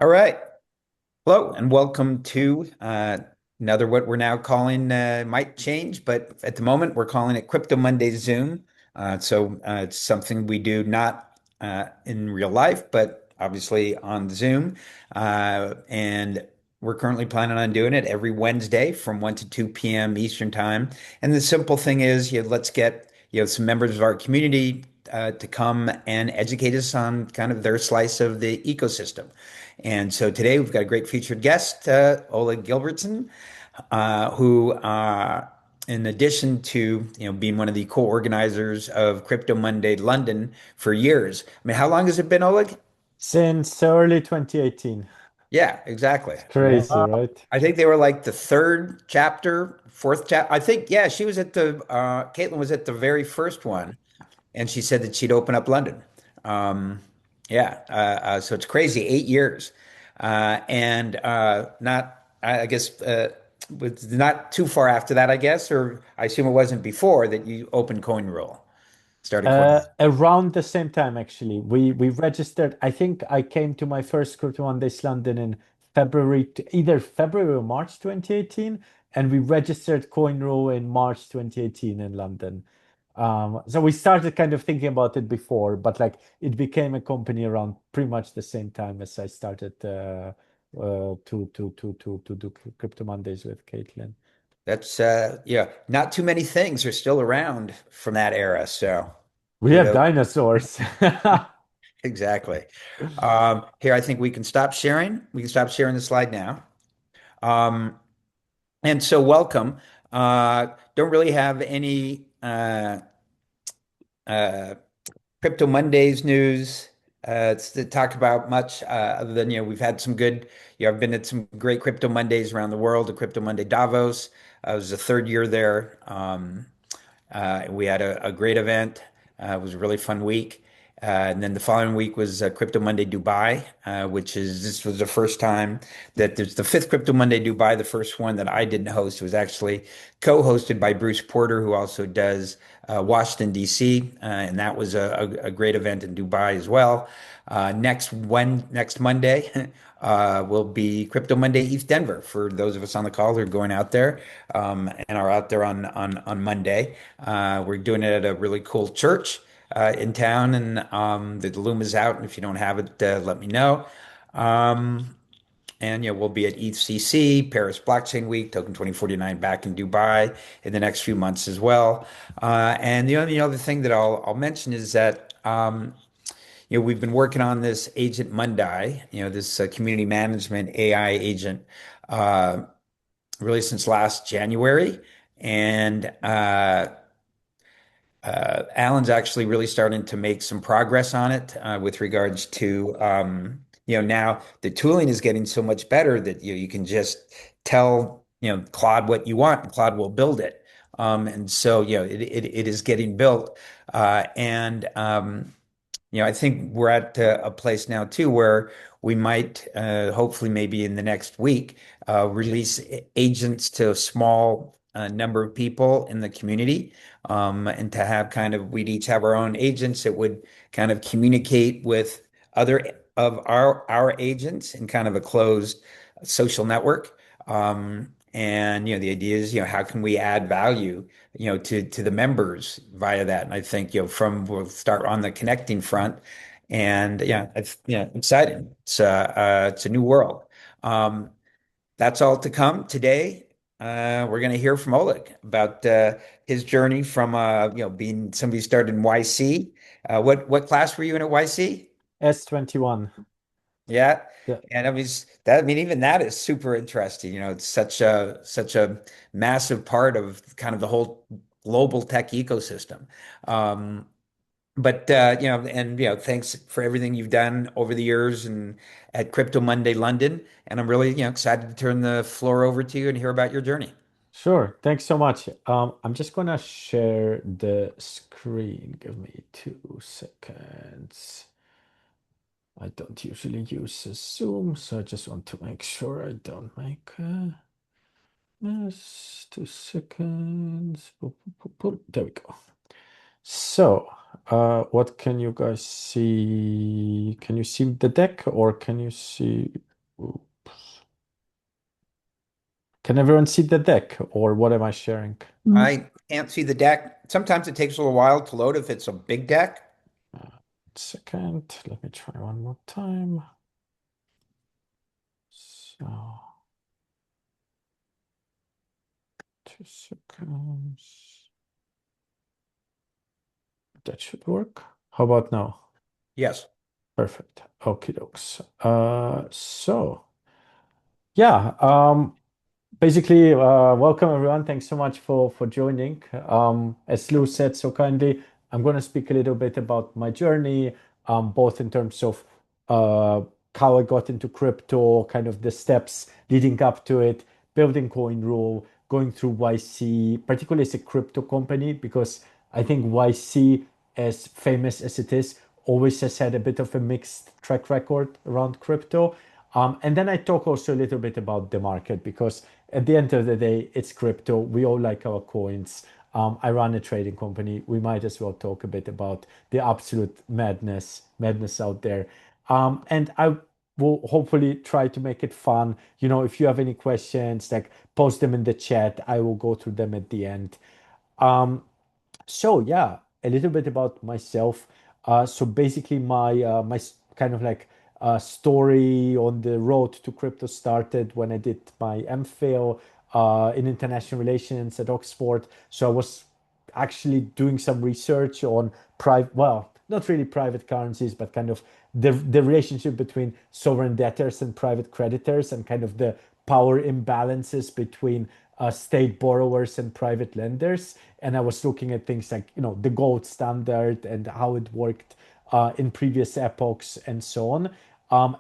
All right. Hello and welcome to another what we're now calling might change, but at the moment we're calling it Crypto Mondays Zoom. It's something we do not in real life, but obviously on Zoom. And we're currently planning on doing it every Wednesday from 1 to 2 p.m. Eastern Time. And the simple thing is, let's get some members of our community to come and educate us on kind of their slice of the ecosystem. And so today we've got a great featured guest, Oleg Giberstein, who, in addition to being one of the co-organizers of Crypto Monday London for years. I mean, how long has it been, Oleg? Since early 2018. Yeah, exactly. It's crazy, right? I think they were like the third chapter, fourth chapter. I think, yeah, she was at Caitlin was at the very first one, and she said that she'd open up London. Um, so it's crazy, 8 years, and not I guess was not too far after that, I guess, or I assume it wasn't before that you opened Coinrule, started Coin. Around the same time, actually, we registered. I think I came to my first CryptoMondays London in either February or March 2018, and we registered Coinrule in March 2018 in London. So we started kind of thinking about it before, but like it became a company around pretty much the same time as I started to do Crypto Mondays with Caitlin. That's yeah, not too many things are still around from that era, so We have kudos. dinosaurs. Exactly. Here, I think we can stop sharing. We can stop sharing the slide now. Um, and so, welcome. Don't really have any uh, Crypto Mondays news to talk about much other than, we've had some good, I've been at some great Crypto Mondays around the world, the Crypto Monday Davos. It was the third year there. We had a great event. It was a really fun week. And then the following week was Crypto Monday Dubai, this was the first time that there's the fifth Crypto Monday Dubai. The first one that I didn't host was actually co-hosted by Bruce Porter, who also does Washington, D.C. And that was a great event in Dubai as well. Next Monday will be Crypto Monday East Denver for those of us on the call who are going out there and are out there on Monday. We're doing it at a really cool church in town, and the Loom is out. And if you don't have it, let me know. Um, and we'll be at ETHCC, Paris Blockchain Week, Token 2049 back in Dubai in the next few months as well. And the only other thing that I'll mention is that we've been working on this Agent Monday, this community management AI agent, uh, really since last January. And Alan's actually really starting to make some progress on it with regards to, now the tooling is getting so much better that you can just tell, Claude what you want and Claude will build it. And so, it is getting built. I think we're at a place now too where we might, hopefully, maybe in the next week, release agents to a small number of people in the community, and to have kind of we'd each have our own agents that would kind of communicate with other of our agents in kind of a closed social network. And the idea is, how can we add value, to the members via that? And I think, we'll start on the connecting front, and yeah, it's exciting. It's a new world. Um, that's all to come today. We're going to hear from Oleg about his journey from being somebody who started in YC. What class were you in at YC? S21. Yeah. Yeah. And I mean, even that is super interesting. It's such a massive part of kind of the whole global tech ecosystem. Um, thanks for everything you've done over the years and at Crypto Monday London. And I'm really, excited to turn the floor over to you and hear about your journey. Sure. Thanks so much. I'm just gonna share the screen. Give me 2 seconds. I don't usually use a Zoom, so I just want to make sure I don't make a mess. 2 seconds. Boop, boop, boop, boop. There we go. So, what can you guys see? Can you see the deck or can you see? Oops. Can everyone see the deck or what am I sharing? I can't see the deck. Sometimes it takes a little while to load if it's a big deck. Uh, Second, let me try one more time. So, 2 seconds. That should work. How about now? Yes. Perfect. Okay, dokes. So yeah, basically, welcome everyone. Thanks so much for joining. As Lou said so kindly, I'm going to speak a little bit about my journey, both in terms of uh, how I got into crypto, kind of the steps leading up to it, building Coinrule, going through YC, particularly as a crypto company, because I think YC, as famous as it is, always has had a bit of a mixed track record around crypto. And then I talk also a little bit about the market because at the end of the day, it's crypto. We all like our coins. I run a trading company. We might as well talk a bit about the absolute madness out there. And I will hopefully try to make it fun. If you have any questions, like post them in the chat. I will go through them at the end. Um, so yeah, a little bit about myself. So basically, my kind of like story on the road to crypto started when I did my MPhil in international relations at Oxford. So I was actually doing some research on private, well, not really private currencies, but kind of the relationship between sovereign debtors and private creditors, and kind of the power imbalances between state borrowers and private lenders. And I was looking at things like, the gold standard and how it worked in previous epochs and so on.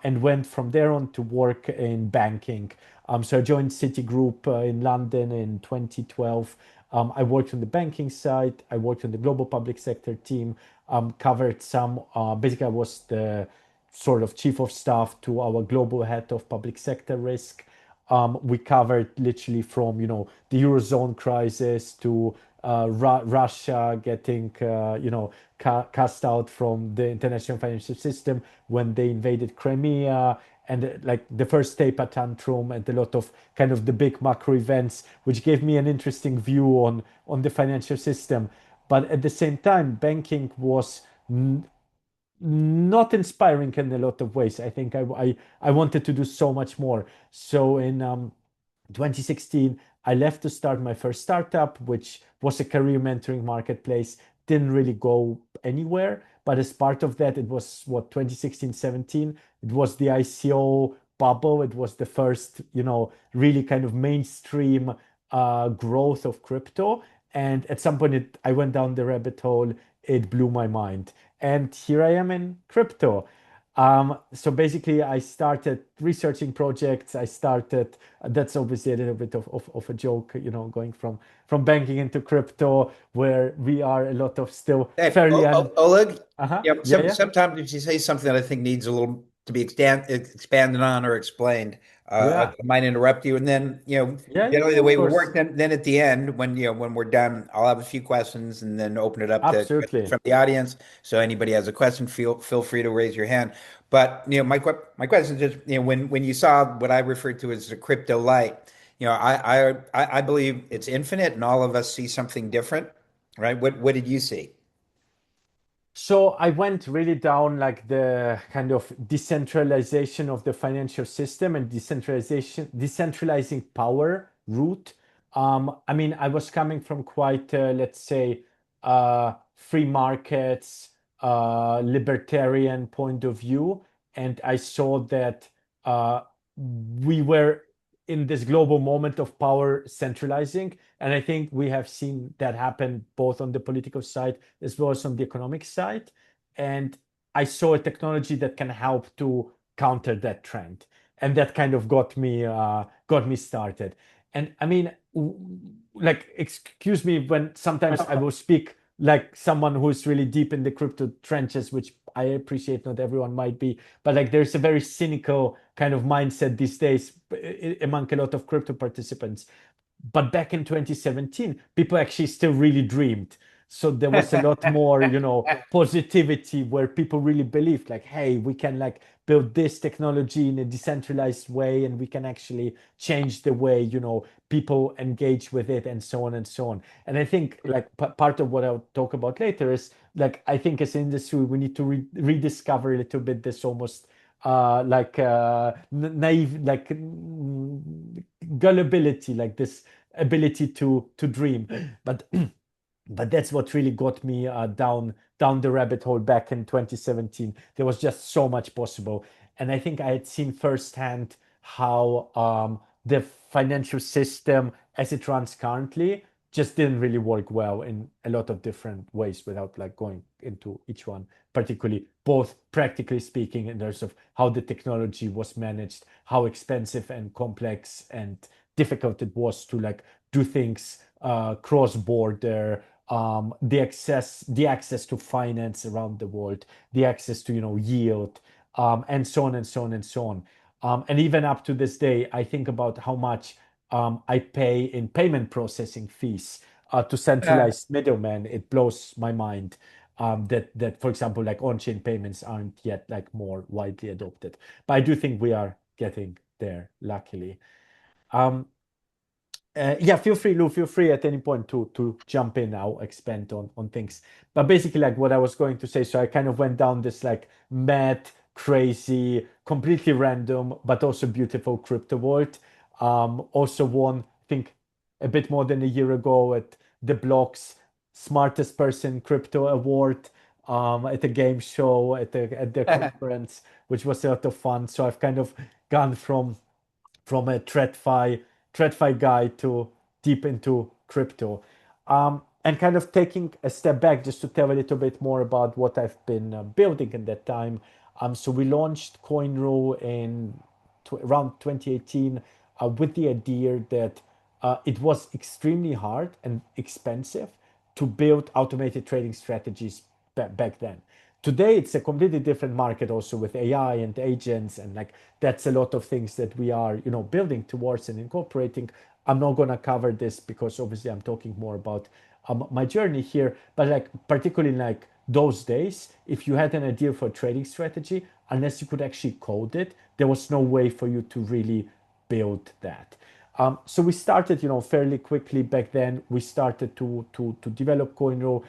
And went from there on to work in banking. So I joined Citigroup in London in 2012. I worked on the banking side. I worked on the global public sector team, covered some, basically I was the sort of chief of staff to our global head of public sector risk. We covered literally from, the Eurozone crisis to Russia getting, cast out from the international financial system when they invaded Crimea, and like the first taper tantrum, and a lot of kind of the big macro events, which gave me an interesting view on the financial system. But at the same time, banking was not inspiring in a lot of ways. I think I wanted to do so much more. So in 2016, I left to start my first startup, which was a career mentoring marketplace. Didn't really go anywhere. But as part of that, it was what, 2016, 17. It was the ICO bubble. It was the first, really kind of mainstream growth of crypto. And at some point, I went down the rabbit hole. It blew my mind. And here I am in crypto. So basically, I started researching projects. That's obviously a little bit of a joke, going from banking into crypto, where we are a lot of still Hey, fairly Oleg, uh-huh. yeah, Yeah, yeah, sometimes if you say something that I think needs a little to be expanded on or explained, yeah, I might interrupt you. And then, yeah, yeah, generally yeah, the of way we work, course. then at the end, when we're done, I'll have a few questions and then open it up to questions Absolutely. from the audience. So anybody has a question, feel free to raise your hand. But, my question is just, when you saw what I referred to as the crypto light, I believe it's infinite and all of us see something different, right? What did you see? So I went really down like the kind of decentralization of the financial system and decentralizing power route. I mean, I was coming from quite, let's say, free markets, libertarian point of view, and I saw that uh, we were in this global moment of power centralizing, and I think we have seen that happen both on the political side as well as on the economic side. And I saw a technology that can help to counter that trend. And that kind of got me started. And I mean, like, excuse me when sometimes I will speak like someone who's really deep in the crypto trenches, which I appreciate not everyone might be, but like there's a very cynical kind of mindset these days among a lot of crypto participants. But back in 2017, people actually still really dreamed. So there was a lot more, positivity where people really believed like, hey, we can like build this technology in a decentralized way and we can actually change the way, people engage with it and so on and so on. And I think like part of what I'll talk about later is like, I think as an industry, we need to rediscover a little bit this almost naive, like gullibility, like this ability to dream. But but that's what really got me down the rabbit hole back in 2017. There was just so much possible, and I think I had seen firsthand how the financial system as it runs currently just didn't really work well in a lot of different ways without like going into each one particularly, both practically speaking in terms of how the technology was managed, how expensive and complex and difficult it was to like do things cross border, the access to finance around the world, the access to yield, and so on and so on and so on. And even up to this day, I think about how much I pay in payment processing fees to Uh, centralized middlemen. It blows my mind that, for example, like on-chain payments aren't yet like more widely adopted. But I do think we are getting there, luckily. Um, yeah, feel free, Lou. Feel free at any point to jump in. I'll expand on things. But basically, like what I was going to say, so I kind of went down this like mad, crazy, completely random, but also beautiful crypto world. Also won, I think, a bit more than a year ago at the Block's Smartest Person Crypto Award at a game show at the conference, which was a lot of fun. So I've kind of gone from a TradFi guy to deep into crypto. And kind of taking a step back just to tell a little bit more about what I've been building in that time. So we launched Coinrule in around 2018 with the idea that it was extremely hard and expensive to build automated trading strategies back then. Today, it's a completely different market also with AI and agents, and like that's a lot of things that we are, building towards and incorporating. I'm not gonna cover this because obviously I'm talking more about my journey here, but like particularly like those days, if you had an idea for a trading strategy, unless you could actually code it, there was no way for you to really build that. So we started, fairly quickly back then. We started to develop Coinro.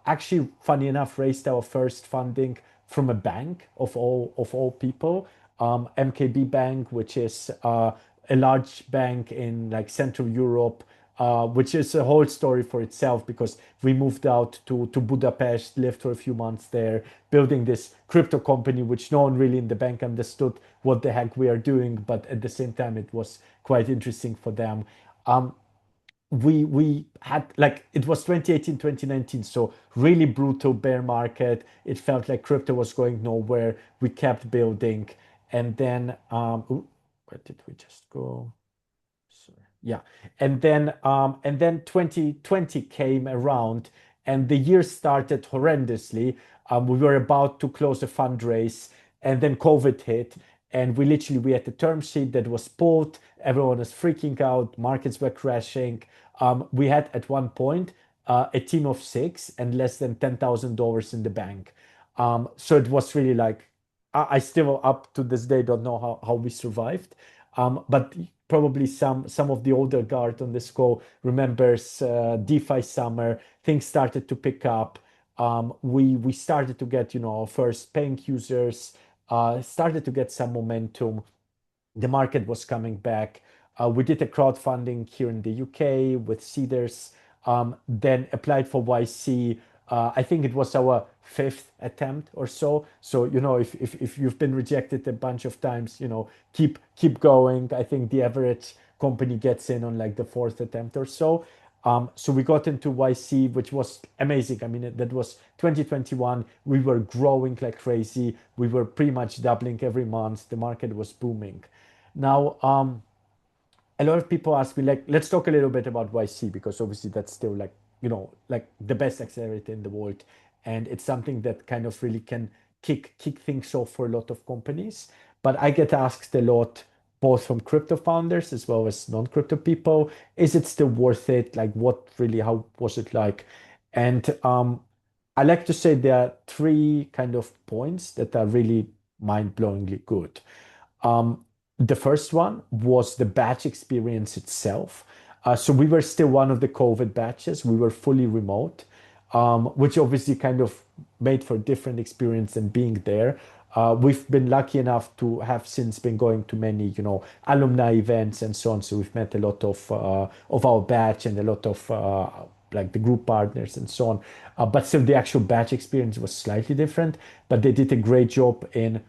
Actually, funny enough, raised our first funding from a bank of all people, MKB Bank, which is a large bank in like Central Europe, which is a whole story for itself because we moved out to Budapest, lived for a few months there, building this crypto company, which no one really in the bank understood what the heck we are doing, but at the same time, it was quite interesting for them. We had like it was 2018 2019, so really brutal bear market. It felt like crypto was going nowhere. We kept building, and then where did we just go? Sorry. Yeah. And then 2020 came around and the year started horrendously. We were about to close a fundraise and then COVID hit. And we had a term sheet that was pulled. Everyone was freaking out. Markets were crashing. We had at one point a team of six and less than $10,000 in the bank. So it was really like I still up to this day don't know how we survived. But probably some of the older guard on this call remembers DeFi summer. Things started to pick up. We started to get our first paying users. Started to get some momentum. The market was coming back. We did a crowdfunding here in the UK with Cedars, then applied for YC. I think it was our fifth attempt or so. So, if you've been rejected a bunch of times, keep going. I think the average company gets in on like the fourth attempt or so. So we got into YC, which was amazing. I mean, that was 2021. We were growing like crazy. We were pretty much doubling every month. The market was booming. Now, a lot of people ask me, like, let's talk a little bit about YC because obviously that's still like, like the best accelerator in the world. And it's something that kind of really can kick things off for a lot of companies. But I get asked a lot, both from crypto founders as well as non-crypto people, is it still worth it? Like, how was it like? And I like to say there are three kind of points that are really mind-blowingly good. Um, the first one was the batch experience itself. So we were still one of the COVID batches. We were fully remote, which obviously kind of made for a different experience than being there. We've been lucky enough to have since been going to many, alumni events and so on. So we've met a lot of our batch and a lot of like the group partners and so on. But still, the actual batch experience was slightly different. But they did a great job in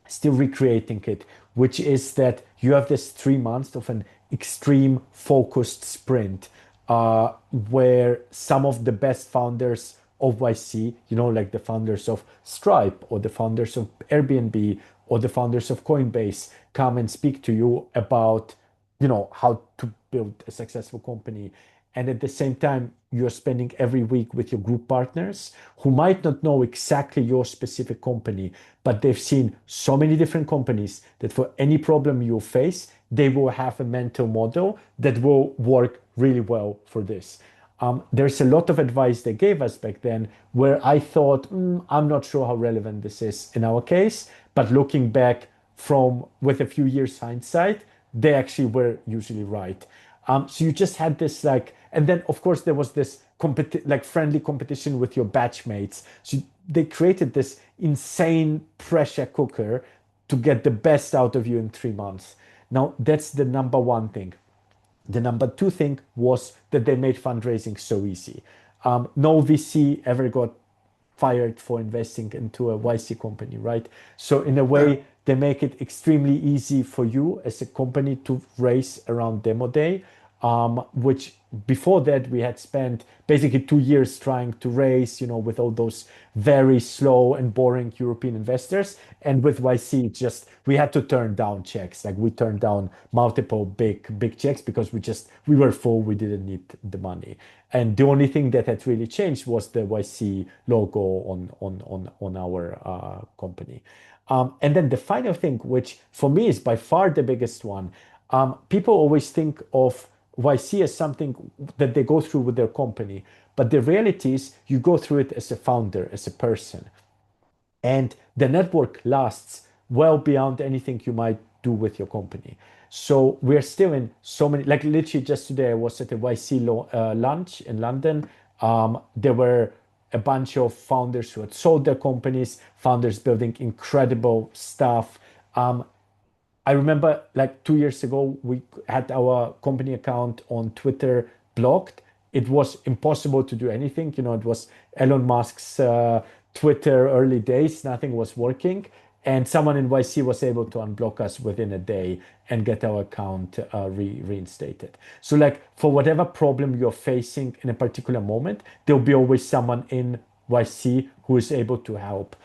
still recreating it, which is that you have this 3 months of an extreme focused sprint where some of the best founders of YC, like the founders of Stripe or the founders of Airbnb or the founders of Coinbase come and speak to you about, how to build a successful company. And at the same time, you're spending every week with your group partners who might not know exactly your specific company, but they've seen so many different companies that for any problem you face, they will have a mental model that will work really well for this. There's a lot of advice they gave us back then where I thought, I'm not sure how relevant this is in our case, but looking back from with a few years hindsight, they actually were usually right. So you just had this like, and then of course there was this like friendly competition with your batchmates. So they created this insane pressure cooker to get the best out of you in 3 months. Now that's the number one thing. The number two thing was that they made fundraising so easy. No VC ever got fired for investing into a YC company, right? So in a Sure. way, they make it extremely easy for you as a company to raise around demo day, which before that we had spent basically 2 years trying to raise, with all those very slow and boring European investors. And with YC, just we had to turn down checks. Like we turned down multiple big checks because we were full, we didn't need the money. And the only thing that had really changed was the YC logo on our company. And then the final thing, which for me is by far the biggest one, people always think of YC as something that they go through with their company. But the reality is you go through it as a founder, as a person. And the network lasts well beyond anything you might do with your company. So we're still in so many, like literally just today, I was at a YC lunch in London. There were a bunch of founders who had sold their companies, founders building incredible stuff. I remember like 2 years ago, we had our company account on Twitter blocked. It was impossible to do anything. It was Elon Musk's Twitter early days. Nothing was working. And someone in YC was able to unblock us within a day and get our account reinstated. So, like, for whatever problem you're facing in a particular moment, there'll be always someone in YC who is able to help.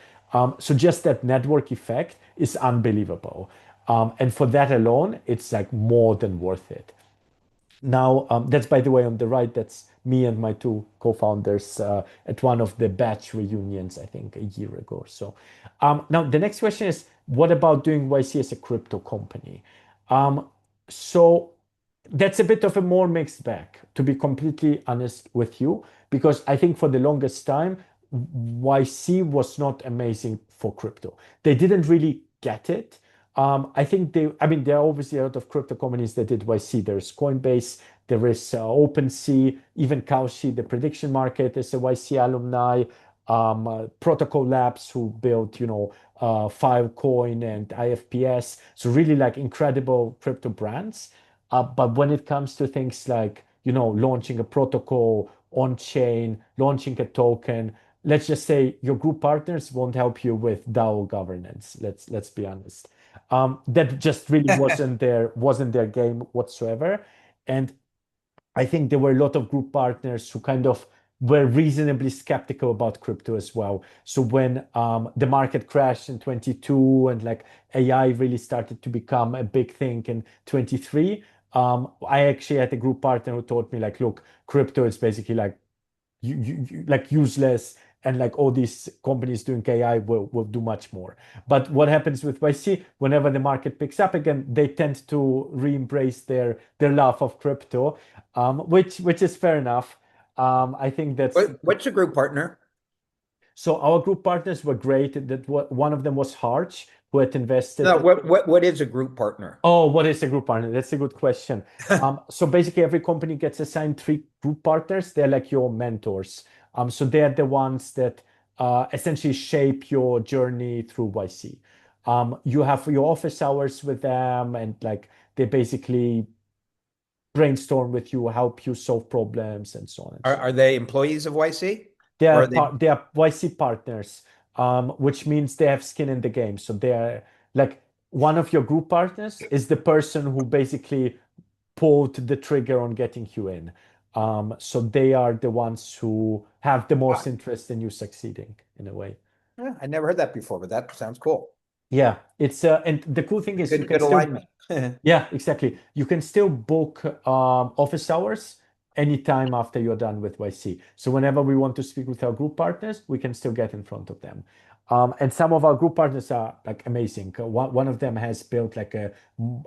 So, just that network effect is unbelievable. And for that alone, it's like more than worth it. Now, that's by the way on the right, that's me and my two co-founders at one of the batch reunions, I think a year ago or so. Now, the next question is, what about doing YC as a crypto company? Um, so that's a bit of a more mixed bag, to be completely honest with you, because I think for the longest time, YC was not amazing for crypto. They didn't really get it. I think I mean, there are obviously a lot of crypto companies that did YC. There's Coinbase, there is OpenSea, even Kalshi, the prediction market is a YC alumni. Protocol Labs, who built, Filecoin and IFPS. So really like incredible crypto brands. But when it comes to things like, launching a protocol on chain, launching a token, let's just say your group partners won't help you with DAO governance. Let's be honest. That just really wasn't their game whatsoever. And I think there were a lot of group partners who kind of were reasonably skeptical about crypto as well. So when the market crashed in 22 and like AI really started to become a big thing in 23, I actually had a group partner who told me like, look, crypto is basically like like useless, and like all these companies doing AI will do much more. But what happens with YC, whenever the market picks up again, they tend to re-embrace their love of crypto, which is fair enough. I think that's What's a group partner? so. Our group partners were great. That one of them was Harch, who had No, invested. what is a group partner? Oh, what is a group partner? That's a good question. So basically, every company gets assigned three group partners. They're like your mentors. So they're the ones that essentially shape your journey through YC. You have your office hours with them, and like they basically brainstorm with you, help you solve problems, and so on and so on. Are they employees of YC? They Or are are they they are YC partners, which means they have skin in the game. So they are like one of your group partners is the person who basically pulled the trigger on getting you in. So they are the ones who have the most ah, interest in you succeeding in a way. yeah, I never heard that before, but that sounds cool. Yeah, it's and the cool thing is you can Good still alignment. yeah, exactly. You can still book office hours anytime after you're done with YC. So whenever we want to speak with our group partners, we can still get in front of them. And some of our group partners are like amazing. One of them has built like a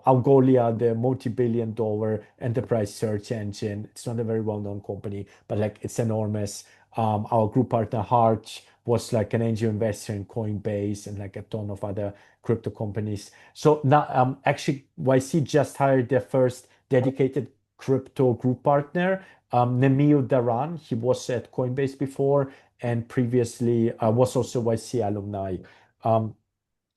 Algolia, the multi-billion dollar enterprise search engine. It's not a very well-known company, but like it's enormous. Our group partner Harch was like an angel investor in Coinbase and like a ton of other crypto companies. So now, actually, YC just hired their first dedicated crypto group partner, Nemil Daran. He was at Coinbase before and previously was also YC alumni. Um,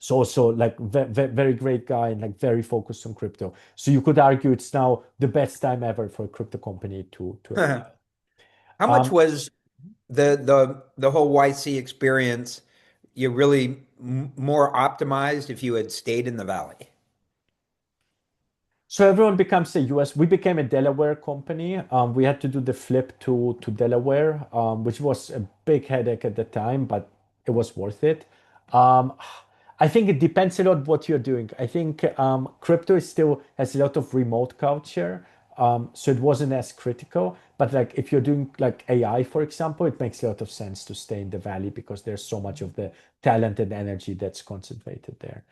so also like very great guy and like very focused on crypto. So you could argue it's now the best time ever for a crypto company to apply. How much Um, was the whole YC experience you really more optimized if you had stayed in the valley? So everyone becomes a US. We became a Delaware company. We had to do the flip to Delaware, which was a big headache at the time, but it was worth it. Um, I think it depends a lot what you're doing. I think crypto is still has a lot of remote culture, so it wasn't as critical. But like if you're doing like AI, for example, it makes a lot of sense to stay in the valley because there's so much of the talent and energy that's concentrated there.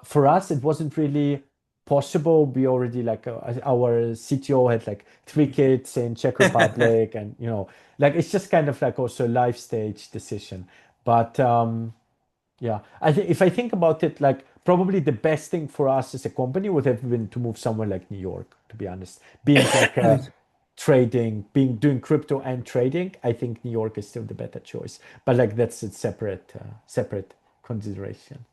For us, it wasn't really possible. We already like our CTO had like three kids in Czech Republic, and like it's just kind of like also a life stage decision. But yeah, I think if I think about it, like probably the best thing for us as a company would have been to move somewhere like New York, to be honest. Being like trading, being doing crypto and trading, I think New York is still the better choice. But like that's a separate consideration.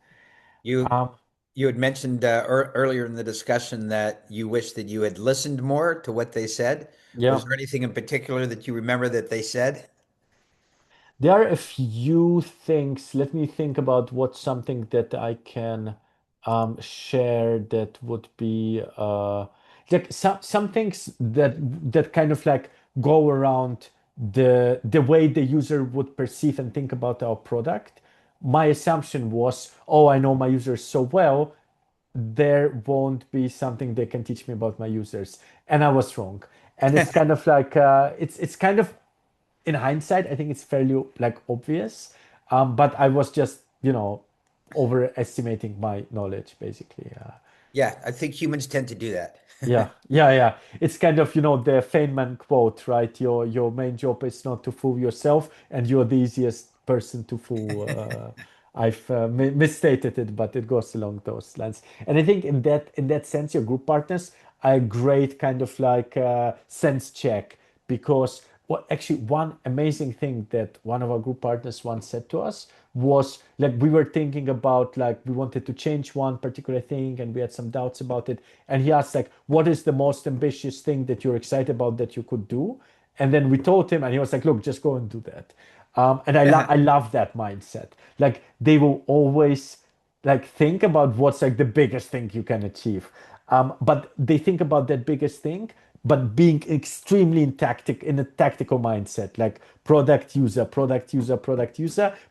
You Um, you had mentioned earlier in the discussion that you wish that you had listened more to what they said. yeah. Was there anything in particular that you remember that they said? There are a few things. Let me think about what's something that I can share that would be like some things that kind of like go around the way the user would perceive and think about our product. My assumption was, oh, I know my users so well, there won't be something they can teach me about my users, and I was wrong. And it's kind of like it's kind of in hindsight, I think it's fairly like obvious. But I was just, overestimating my knowledge, basically. Yeah, I think humans tend to do that. Yeah. It's kind of, the Feynman quote, right? Your main job is not to fool yourself, and you're the easiest person to fool. I've misstated it, but it goes along those lines. And I think in that sense, your group partners are a great kind of like sense check because what actually one amazing thing that one of our group partners once said to us was like we were thinking about like we wanted to change one particular thing and we had some doubts about it, and he asked like what is the most ambitious thing that you're excited about that you could do, and then we told him and he was like look, just go and do that. And I love that mindset. Like they will always like think about what's like the biggest thing you can achieve, but they think about that biggest thing but being extremely in a tactical mindset, like product user,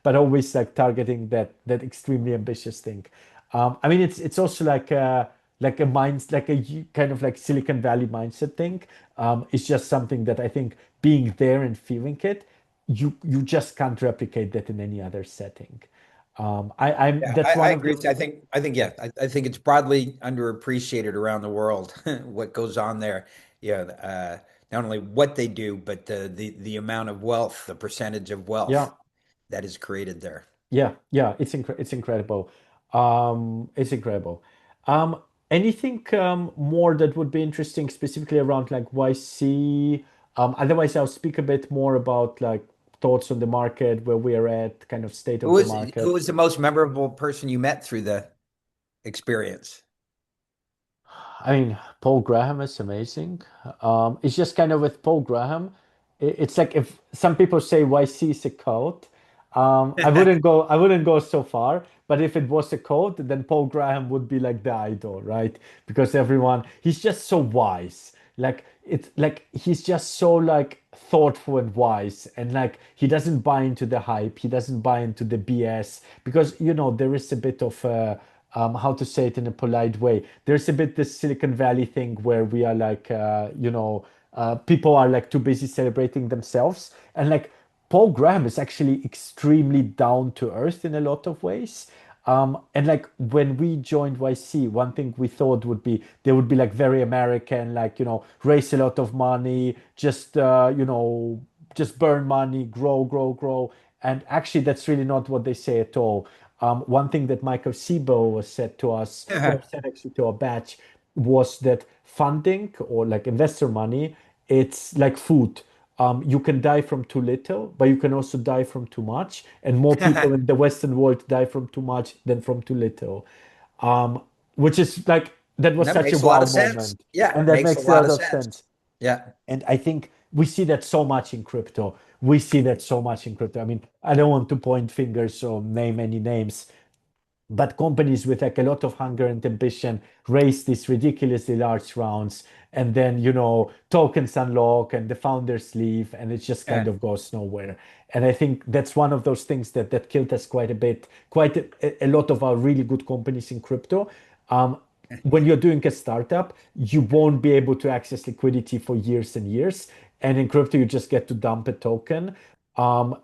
but always like targeting that extremely ambitious thing. I mean, it's also like a mind, like kind of like Silicon Valley mindset thing. It's just something that I think being there and feeling it, you just can't replicate that in any other setting. I'm Yeah, that's I one of agree. the Yeah, I think it's broadly underappreciated around the world what goes on there. Yeah, not only what they do, but the amount of wealth, the percentage of wealth Yeah. that is created there. Yeah, it's incredible. It's incredible. Um, Anything more that would be interesting specifically around like YC? Otherwise, I'll speak a bit more about like thoughts on the market, where we are at, kind of state of the Who market. was the most memorable person you met through the experience? I mean, Paul Graham is amazing. It's just kind of with Paul Graham, it's like if some people say YC is a cult. I wouldn't go so far, but if it was a cult, then Paul Graham would be like the idol, right? Because he's just so wise. Like it's like he's just so like thoughtful and wise, and like he doesn't buy into the hype, he doesn't buy into the BS, because there is a bit of how to say it in a polite way. There's a bit this Silicon Valley thing where we are like, people are like too busy celebrating themselves. And like Paul Graham is actually extremely down to earth in a lot of ways. And like when we joined YC, one thing we thought would be they would be like very American, like, raise a lot of money, just burn money, grow, grow, grow. And actually, that's really not what they say at all. One thing that Michael Sebo said to us, or said actually to our batch, was that funding or like investor money, it's like food. You can die from too little, but you can also die from too much. And more people in the Western world die from too much than from too little. Um, which is like, that was That such a makes a lot wow of sense. moment. Yeah, And that makes a makes a lot lot of of sense. sense. Yeah. And I think we see that so much in crypto. We see that so much in crypto. I mean, I don't want to point fingers or name any names, but companies with like a lot of hunger and ambition raise these ridiculously large rounds, and then tokens unlock and the founders leave, and it just kind Yeah. of goes nowhere. And I think that's one of those things that killed us quite a bit, quite a lot of our really good companies in crypto. um, when you're doing a startup, you won't be able to access liquidity for years and years, and in crypto you just get to dump a token. um,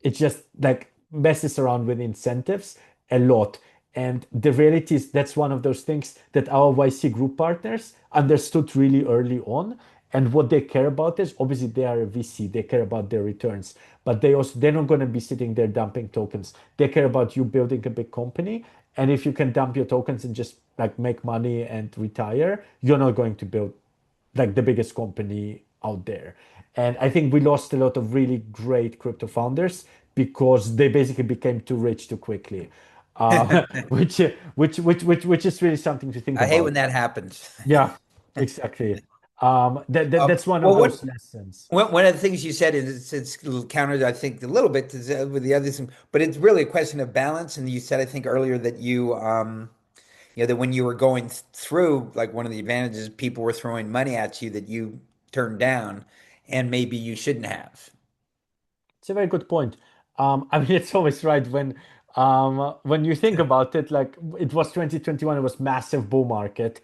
it just like messes around with incentives a lot. And the reality is that's one of those things that our YC group partners understood really early on. And what they care about is obviously they are a VC, they care about their returns, but they're not going to be sitting there dumping tokens. They care about you building a big company. And if you can dump your tokens and just like make money and retire, you're not going to build like the biggest company out there. And I think we lost a lot of really great crypto founders because they basically became too rich too quickly, which is really something to think I hate when about. that happens. Yeah, exactly. That's one of Well, those lessons. one of the things you said is it's countered, I think, a little bit with the other thing, but it's really a question of balance. And you said, I think earlier that that when you were going through, like one of the advantages, people were throwing money at you that you turned down, and maybe you shouldn't have. It's a very good point. I mean, it's always right when you think about it. Like it was 2021, it was massive bull market.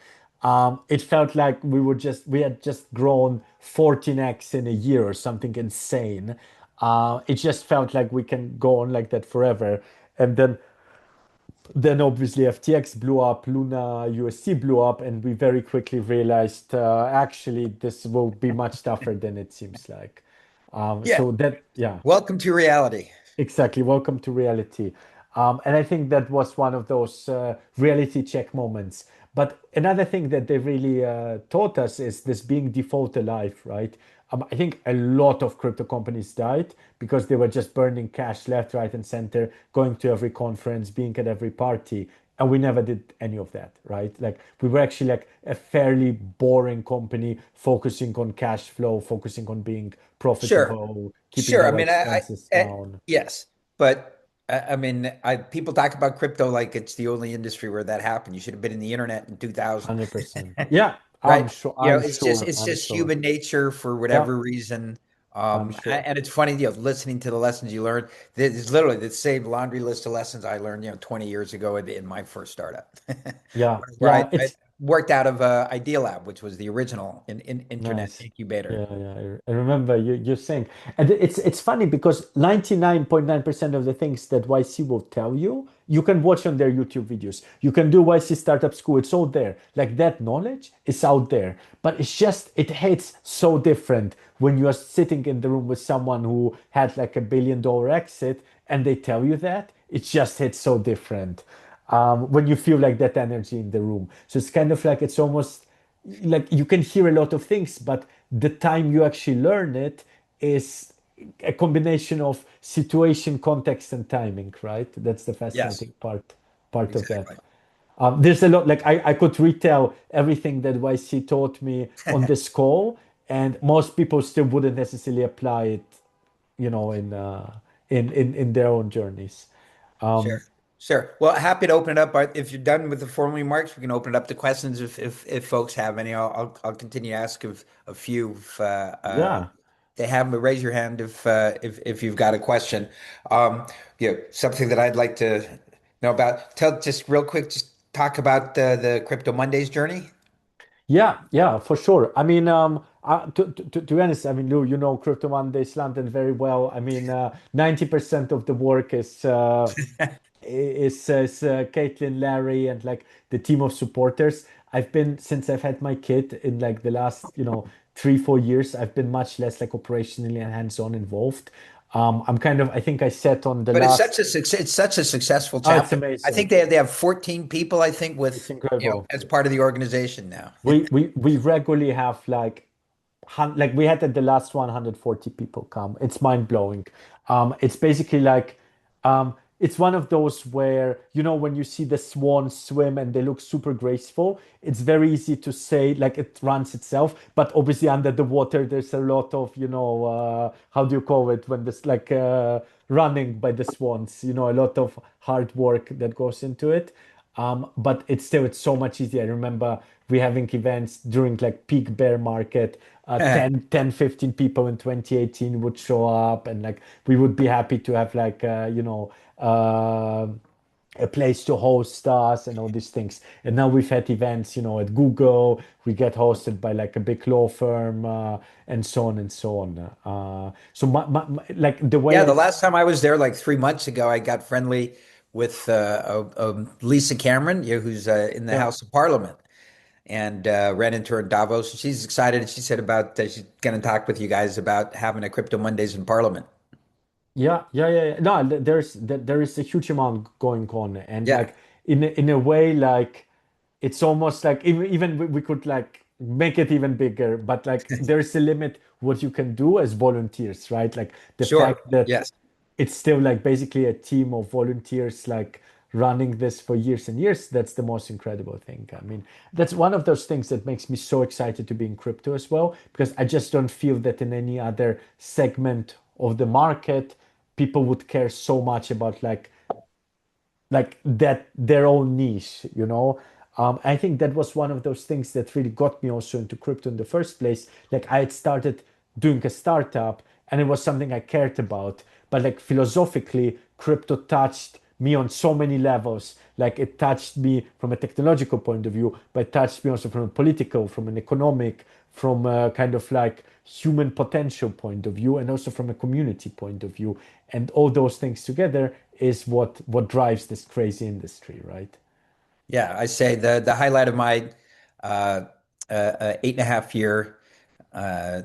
It felt like we had just grown 14x in a year or something insane. It just felt like we can go on like that forever. And then obviously FTX blew up, Luna USC blew up, and we very quickly realized actually this will be much tougher than it seems like. Yeah. Yeah. Welcome to reality. Exactly. Welcome to reality. And I think that was one of those reality check moments. But another thing that they really taught us is this being default alive, right? I think a lot of crypto companies died because they were just burning cash left, right, and center, going to every conference, being at every party. And we never did any of that, right? Like we were actually like a fairly boring company, focusing on cash flow, focusing on being Sure. profitable, keeping Sure. I our mean, expenses down. yes, but I mean, people talk about crypto like it's the only industry where that happened. You should have been in the internet in 2000, 100%. Yeah, I'm right? sure. You know, I'm sure. it's I'm just sure. human nature for Yeah, whatever reason. I'm sure. And it's funny, listening to the lessons you learned. There's literally the same laundry list of lessons I learned, 20 years ago in my first startup. Yeah, Where yeah. worked out of Idea Lab, which was the original internet Nice. incubator. Yeah, yeah. I remember you're saying, and it's funny because 99.9% of the things that YC will tell you, you can watch on their YouTube videos. You can do YC Startup School. It's all there. Like that knowledge is out there, but it's just it hits so different when you are sitting in the room with someone who had like $1 billion exit and they tell you that. It just hits so different when you feel like that energy in the room. So it's kind of like it's almost like you can hear a lot of things, but the time you actually learn it is a combination of situation, context, and timing, right? That's the Yes, fascinating part of that. exactly. There's a lot, like I could retell everything that YC taught me on this call, and most people still wouldn't necessarily apply it, in their own journeys. Sure. Um, Sure. Well, happy to open it up. If you're done with the formal remarks, we can open it up to questions if folks have any. I'll continue to ask of a few if yeah. they have, but raise your hand if you've got a question. Um, something that I'd like to know about. Tell just real quick, just talk about the Crypto Mondays journey. Yeah, yeah, for sure. I mean, to be honest, I mean, Lou, you know CryptoMondays London very well. I mean, 90% of the work is Caitlin, Larry, and like the team of supporters. I've been since I've had my kid in like the last, 3, 4 years. I've been much less like operationally and hands-on involved. I'm kind of, I think I said on the But it's last. such a success. It's such a successful Oh, it's chapter. I think amazing. they have 14 people. I think It's with incredible. as part of the organization now. We regularly have like we had at the last 140 people come. It's mind blowing. It's basically like it's one of those where when you see the swans swim and they look super graceful, it's very easy to say like it runs itself, but obviously under the water there's a lot of how do you call it when this like running by the swans, a lot of hard work that goes into it. But it's so much easier. I remember we having events during like peak bear market, 10, 15 people in 2018 would show up and like we would be happy to have like, a place to host us and all these things. And now we've had events, at Google, we get hosted by like a big law firm, and so on and so on. So like the way Yeah, I, the last time I was there, like 3 months ago, I got friendly with Lisa Cameron, who's in the yeah. House of Parliament, and ran into her in Davos. She's excited. She said about she's going to talk with you guys about having a Crypto Mondays in Parliament. Yeah, yeah, yeah, yeah. No, there is a huge amount going on, and Yeah, like in a way, like it's almost like even we could like make it even bigger, but like there's a limit what you can do as volunteers, right? Like the sure. fact that Yes. it's still like basically a team of volunteers like running this for years and years. That's the most incredible thing. I mean, that's one of those things that makes me so excited to be in crypto as well, because I just don't feel that in any other segment of the market people would care so much about like that their own niche. I think that was one of those things that really got me also into crypto in the first place. Like I had started doing a startup and it was something I cared about, but like philosophically crypto touched me on so many levels. Like it touched me from a technological point of view, but it touched me also from a political, from an economic, from a kind of like human potential point of view, and also from a community point of view. And all those things together is what drives this crazy industry, right? Yeah, I say the highlight of my 8.5 year uh,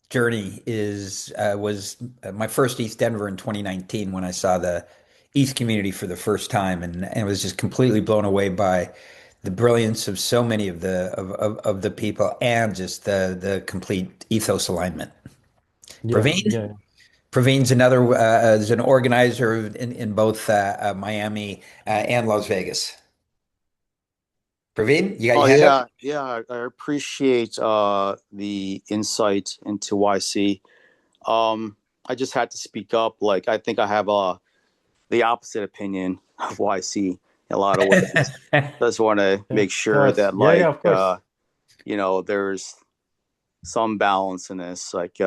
journey is was my first East Denver in 2019 when I saw the East community for the first time, and was just completely blown away by the brilliance of so many of the people and just the complete ethos alignment. Yeah, Praveen, yeah. Praveen's another is an organizer in both Miami and Las Vegas. Praveen, you got Oh your hand up? yeah, yeah. I appreciate the insight into YC. I just had to speak up. Like I think I have the opposite opinion of YC in a lot of ways. Just want to Yeah, make of sure course. that Yeah, yeah, of course. there's some balance in this. Like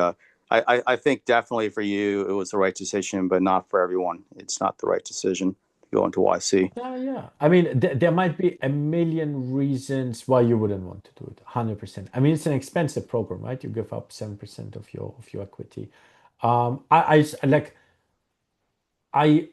I think definitely for you it was the right decision, but not for everyone. It's not the right decision. go into YC. Yeah. I mean, there might be a million reasons why you wouldn't want to do it. 100%. I mean, it's an expensive program, right? You give up 7% of your equity. Like I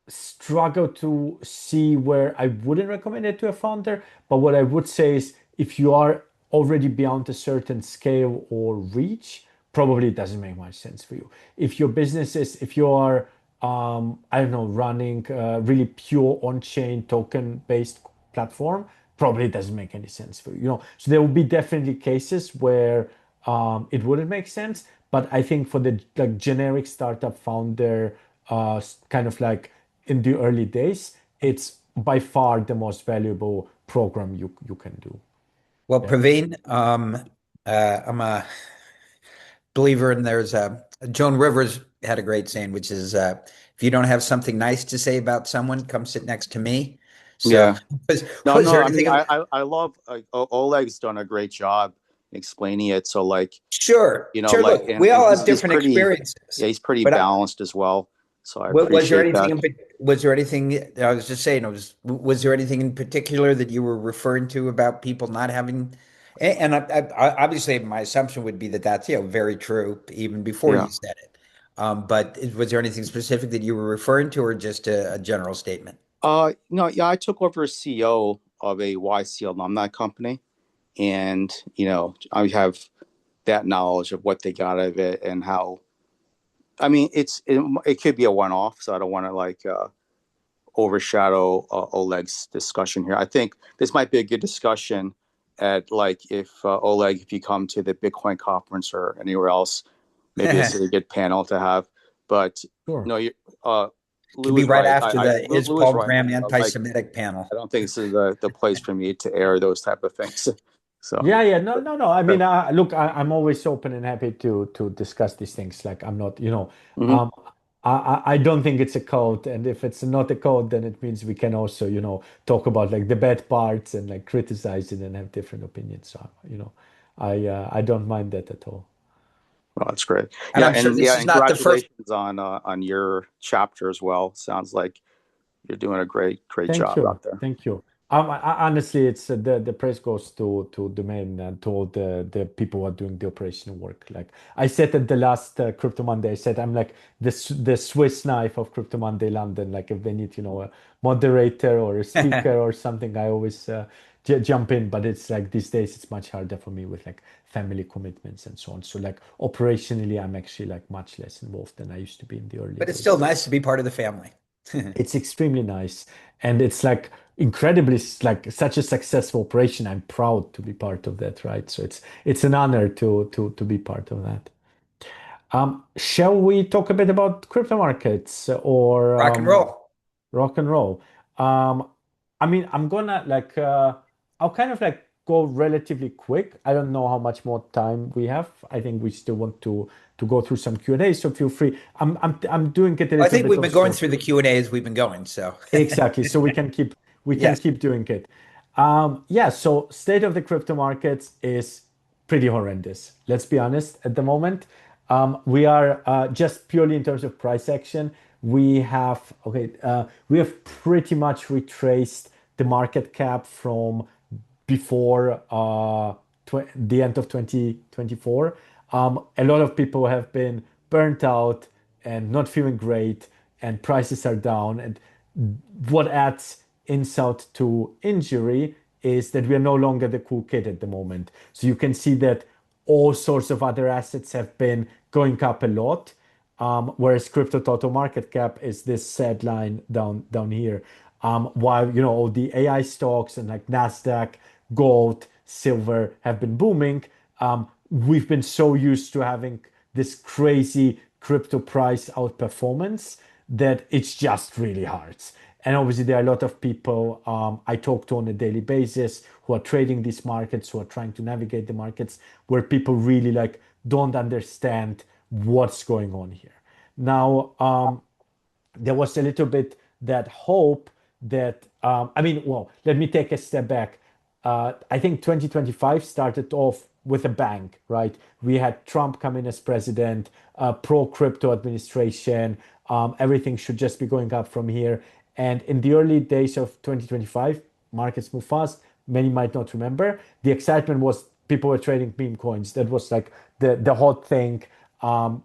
struggle to see where I wouldn't recommend it to a founder. But what I would say is if you are already beyond a certain scale or reach, probably it doesn't make much sense for you. If your business is, if you are, I don't know, running a really pure on-chain token-based platform, probably it doesn't make any sense for you. You know, so there will be definitely cases where it wouldn't make sense. But I think for the like generic startup founder, kind of like in the early days, it's by far the most valuable program you can do. Well, Yeah. Praveen, I'm a believer in there's Joan Rivers had a great saying, which is if you don't have something nice to say about someone, come sit next to me. So Yeah. was, No, was no. there I mean, anything? I love Oleg's done a great job explaining it. So like, Sure, you know, sure. like, Look, we and all have he's different pretty, experiences, yeah, he's pretty but balanced as well. So I was there appreciate anything that. was there anything I was just saying, was there anything in particular that you were referring to about people not having, and obviously my assumption would be that that's, very true even before Yeah. you said it. But was there anything specific that you were referring to or just a general statement? No, yeah, I took over as CEO of a YC alumni company, and I have that knowledge of what they got out of it and how. I mean, it could be a one off, so I don't want to like overshadow Oleg's discussion here. I think this might be a good discussion at like if Oleg, if you come to the Bitcoin conference or anywhere else, maybe this is a good panel to have. But Sure. no, Could Lou be is right right. after the Is Lou is Paul right. Graham Like anti-Semitic panel. I don't think this is the place for me to air those type of things. So, Yeah. No. I but, mean, look, I'm always open and happy to discuss these things. Like I'm not, mhm. um, I don't think it's a code, and if it's not a code, then it means we can also, talk about like the bad parts and like criticize it and have different opinions. So, I don't mind that at all. Well, that's great. And Yeah, I'm sure and this yeah, is and not the first. congratulations on your chapter as well. Sounds like you're doing a great Thank job you. out there. Thank you. Honestly, it's the praise goes to the main and to all the people who are doing the operational work. Like I said at the last Crypto Monday, I said I'm like the Swiss knife of Crypto Monday London. Like if they need, a moderator or a speaker or something, I always jump in. But it's like these days, it's much harder for me with like family commitments and so on. So like operationally, I'm actually like much less involved than I used to be in the early But it's still days. nice to be part of the family. It's extremely nice, and it's like incredibly like such a successful operation. I'm proud to be part of that, right? So it's an honor to be part of that. Shall we talk a bit about crypto markets or Rock and roll. rock and roll? Um, I mean, I'm gonna like I'll kind of like go relatively quick. I don't know how much more time we have. I think we still want to go through some Q&A, so feel free. I'm doing it a I little think bit we've of been going short. through the Q&A as we've been going, so Exactly. So we can yes. keep doing it. Yeah, so state of the crypto markets is pretty horrendous. Let's be honest, at the moment. We are just purely in terms of price action, we have pretty much retraced the market cap from before the end of 2024. A lot of people have been burnt out and not feeling great, and prices are down. And what adds insult to injury is that we are no longer the cool kid at the moment. So you can see that all sorts of other assets have been going up a lot, whereas crypto total market cap is this sad line down here. While all the AI stocks and like Nasdaq, gold, silver have been booming, we've been so used to having this crazy crypto price outperformance that it's just really hard. And obviously, there are a lot of people I talk to on a daily basis who are trading these markets, who are trying to navigate the markets, where people really like don't understand what's going on here. Now, there was a little bit that hope that I mean, well, let me take a step back. I think 2025 started off with a bang, right? We had Trump come in as president, pro crypto administration. Everything should just be going up from here. And in the early days of 2025, markets move fast. Many might not remember. The excitement was people were trading meme coins. That was like the hot thing.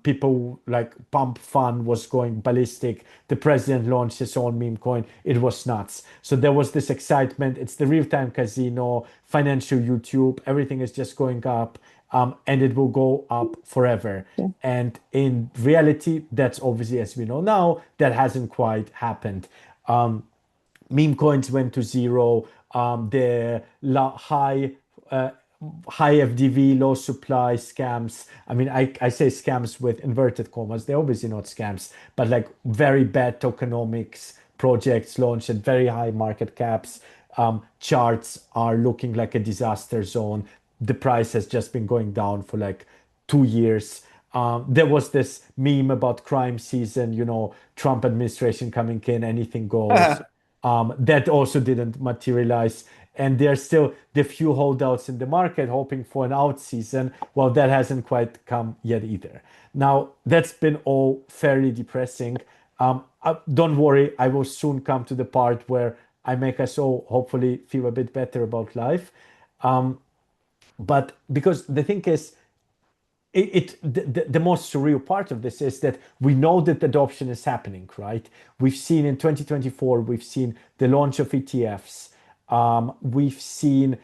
People like Pump Fund was going ballistic. The president launched his own meme coin. It was nuts. So there was this excitement. It's the real-time casino, financial YouTube. Everything is just going up, and it will go up forever. And in reality, that's obviously, as we know now, that hasn't quite happened. Meme coins went to zero. The uh, high FDV, low supply scams. I mean, I say scams with inverted commas. They're obviously not scams, but like very bad tokenomics projects launched at very high market caps. Charts are looking like a disaster zone. The price has just been going down for like 2 years. There was this meme about crime season, Trump administration coming in, anything goes. That also didn't materialize. And there's still the few holdouts in the market hoping for an out season. Well, that hasn't quite come yet either. Now, that's been all fairly depressing. Don't worry, I will soon come to the part where I make us all hopefully feel a bit better about life. But because the thing is, the most surreal part of this is that we know that adoption is happening, right? We've seen in 2024, we've seen the launch of ETFs. We've seen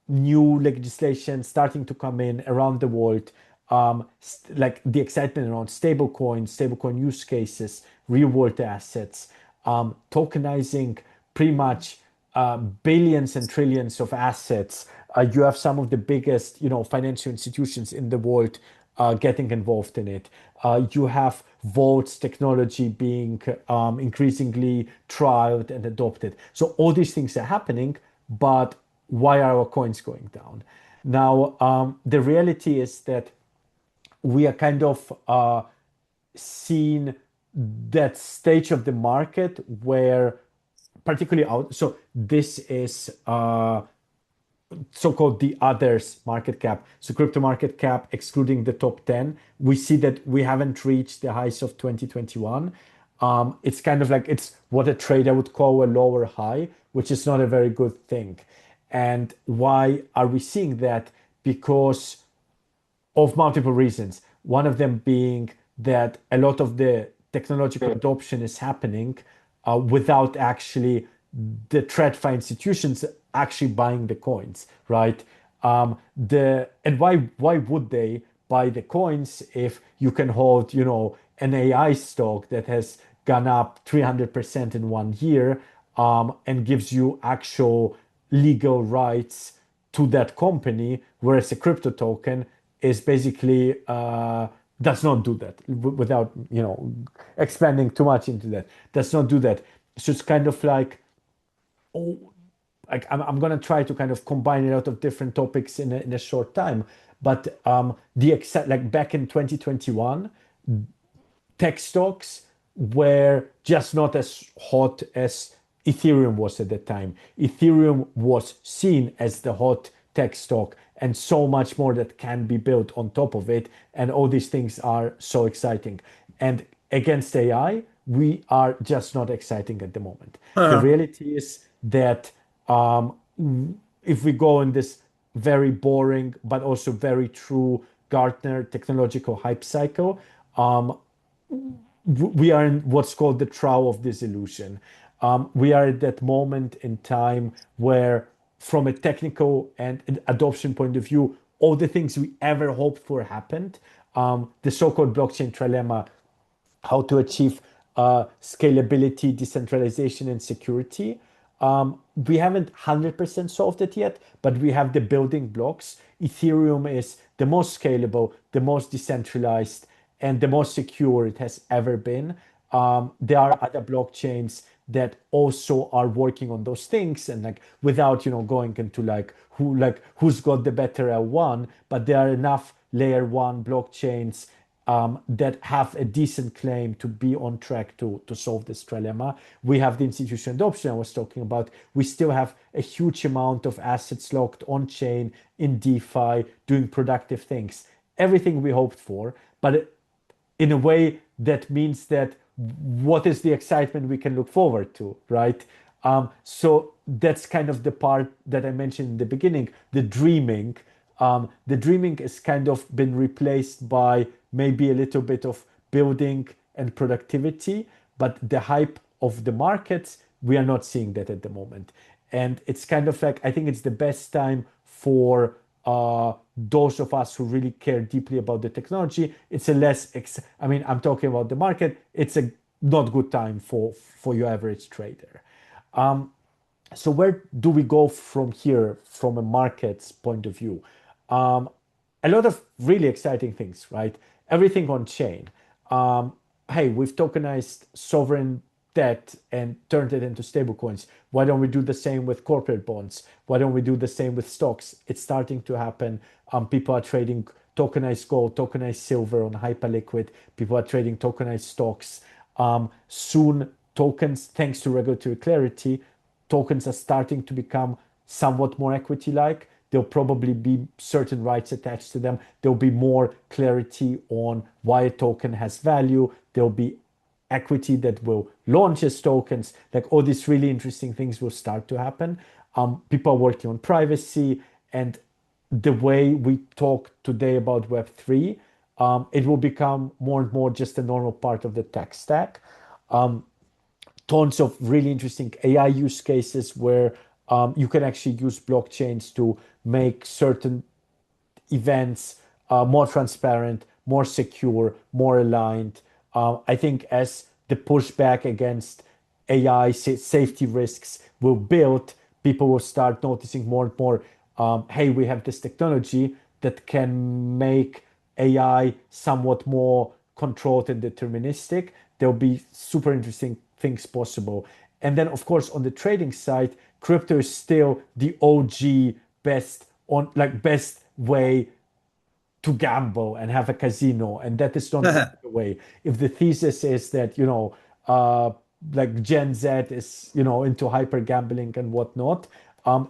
new legislation starting to come in around the world, like the excitement around stablecoin use cases, real world assets, tokenizing pretty much billions and trillions of assets. You have some of the biggest, financial institutions in the world getting involved in it. You have vaults technology being increasingly trialed and adopted. So all these things are happening, but why are our coins going down? Now, the reality is that we are kind of seeing that stage of the market where particularly out. So this is so-called the others market cap. So crypto market cap, excluding the top 10, we see that we haven't reached the highs of 2021. It's kind of like it's what a trader would call a lower high, which is not a very good thing. And why are we seeing that? Because of multiple reasons. One of them being that a lot of the technological adoption is happening without actually the TradFi institutions actually buying the coins, right? And why would they buy the coins if you can hold, an AI stock that has gone up 300% in 1 year, and gives you actual legal rights to that company, whereas a crypto token is basically does not do that without expanding too much into that. Does not do that. So it's kind of like, oh, like I'm gonna try to kind of combine a lot of different topics in a short time. But like back in 2021, tech stocks were just not as hot as Ethereum was at the time. Ethereum was seen as the hot tech stock, and so much more that can be built on top of it. And all these things are so exciting. And against AI, we are just not exciting at the moment. The reality is that if we go in this very boring but also very true Gartner technological hype cycle, we are in what's called the trough of disillusion. We are at that moment in time where, from a technical and adoption point of view, all the things we ever hoped for happened. The so-called blockchain trilemma, how to achieve scalability, decentralization, and security. We haven't 100% solved it yet, but we have the building blocks. Ethereum is the most scalable, the most decentralized, and the most secure it has ever been. There are other blockchains that also are working on those things, and like without going into who's got the better L1, but there are enough layer one blockchains that have a decent claim to be on track to solve this trilemma. We have the institutional adoption I was talking about. We still have a huge amount of assets locked on chain in DeFi, doing productive things. Everything we hoped for, but in a way, that means that what is the excitement we can look forward to, right? So that's kind of the part that I mentioned in the beginning, the dreaming. The dreaming has kind of been replaced by maybe a little bit of building and productivity, but the hype of the markets, we are not seeing that at the moment. And it's kind of like, I think it's the best time for those of us who really care deeply about the technology. It's a I mean, I'm talking about the market. It's a not good time for your average trader. So where do we go from here from a market's point of view? A lot of really exciting things, right? Everything on chain. Hey, we've tokenized sovereign debt and turned it into stablecoins. Why don't we do the same with corporate bonds? Why don't we do the same with stocks? It's starting to happen. People are trading tokenized gold, tokenized silver on Hyperliquid. People are trading tokenized stocks. Soon, tokens, thanks to regulatory clarity, tokens are starting to become somewhat more equity-like. There'll probably be certain rights attached to them. There'll be more clarity on why a token has value. There'll be equity that will launch as tokens. Like all these really interesting things will start to happen. People are working on privacy, and the way we talk today about Web3, it will become more and more just a normal part of the tech stack. Tons of really interesting AI use cases where you can actually use blockchains to make certain events more transparent, more secure, more aligned. I think as the pushback against AI safety risks will build, people will start noticing more and more, hey, we have this technology that can make AI somewhat more controlled and deterministic. There'll be super interesting things possible. And then, of course, on the trading side, crypto is still the OG best way to gamble and have a casino, and that is not going away. If the thesis is that, like Gen Z is, into hyper gambling and whatnot,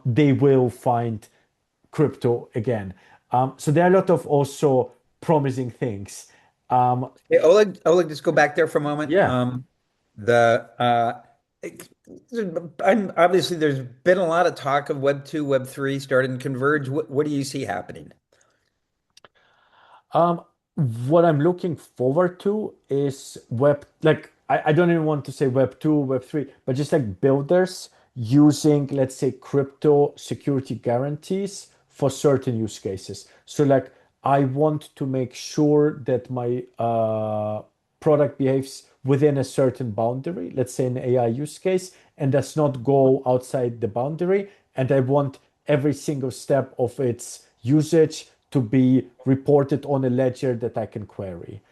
they will find crypto again. So there are a lot of also promising things. Hey, Oleg, just go back there for a moment. Yeah. The obviously there's been a lot of talk of Web 2, Web 3 starting to converge. What do you see happening? Um, what I'm looking forward to is I don't even want to say Web 2, Web 3, but just like builders using, let's say, crypto security guarantees for certain use cases. So like I want to make sure that my product behaves within a certain boundary, let's say an AI use case, and does not go outside the boundary. And I want every single step of its usage to be reported on a ledger that I can query.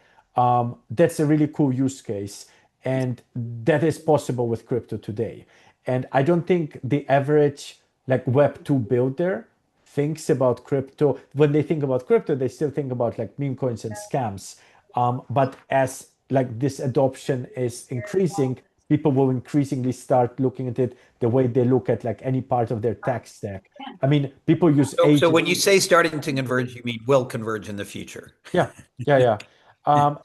That's a really cool use case. And that is possible with crypto today. And I don't think the average like Web2 builder thinks about crypto. When they think about crypto, they still think about like meme coins and scams. But as like this adoption is increasing, people will increasingly start looking at it the way they look at like any part of their tech stack. I mean, people use So agents. when you say starting to converge, you mean will converge in the future? Yeah, yeah, yeah.